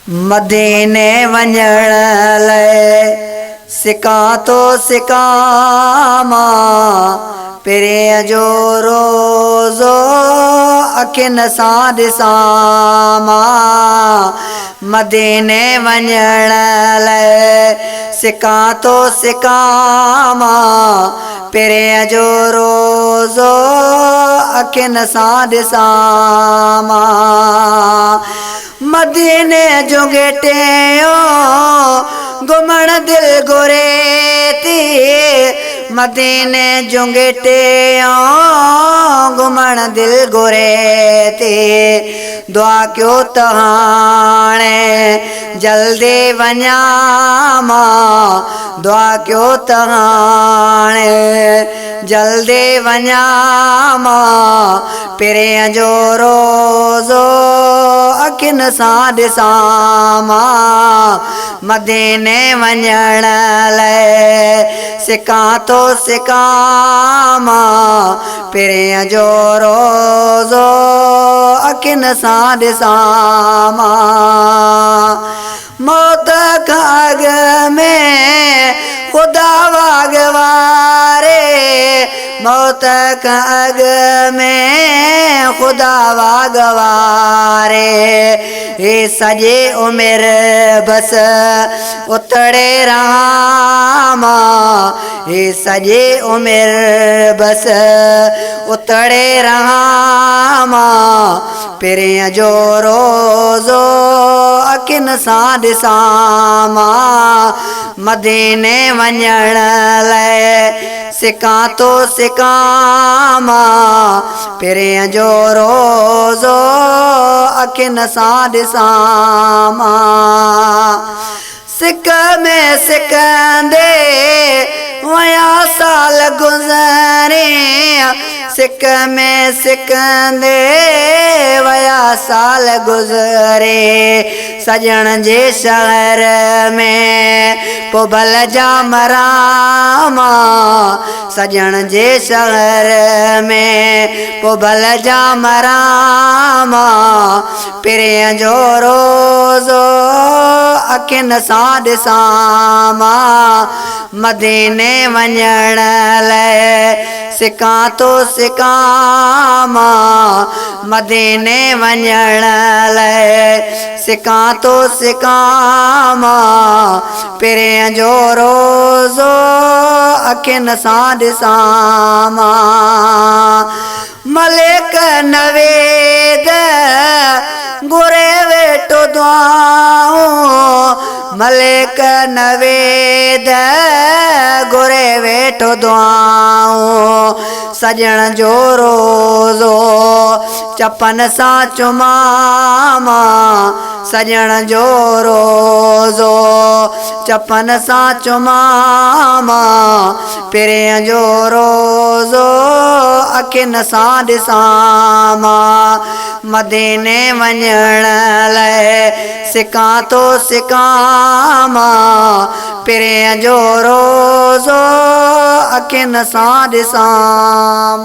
मदीने वञण लाइ सिकां तो सिकां पिरे जो रोज़ो अखियुनि सां ॾिसां मदीने वञण लाइ सिकां तो सिकां पिरे जो रोज़ो अखियुनि सां ॾिसां मदीने जो गेटियो घुमण दिल घुरे थी मदीने जो गेटियो घुमण दिल घुरे थी दुआ कयो त हाणे जल्दी वञा दुआ कयो त हाणे जल्दी वञा पिरे जो रोज़ो अखियुनि सां ॾिसां मदीने वञण लाइ सिकां तो सिकां पिरे जो रोज़ो अखियुनि सां ॾिसां मौत खां अॻु में ख़ुदा वागवारे मौत खां अॻु में ख़ुदा वागवारे हे सॼे उमिरि बसि उतड़े रहां हे सॼे उमिरि बसि उतड़े रहां पिरे जो रोज़ो अखियुनि सां ॾिसां मदीने वञण लाइ सिकां तो सिकां पिरे जो रोज़ो अखियुनि सां ॾिसां सिक में सिकंदे वया साल गुज़रे सिक में सिकंदे वया साल गुज़रे सजण जे शहर में पोइ भल जा मराम सजण जे शहर में पोइ भल जा मराम पिरे जो रोज़ो अखियुनि सां ॾिसां मदीने वञण लाइ सिकां तो सिकां मदीने वञण लाइ सिकां तो सिकां पिरे जो रोज़ो अखियुनि सां ॾिसां मलिक नवेद घुरे वेठो दुआऊं मलिक नवेद घुरे वेठो दुआऊं सजण जो रोज़ो चपन सां चुमां सजण जो रोज़ो चपन सां चुमां पिरे जो रोज़ो अखियुनि सां ॾिसां मदीने वञण लाइ सिकां तो सिकां पिरे जो रोज़ो अखियुनि सां ॾिसां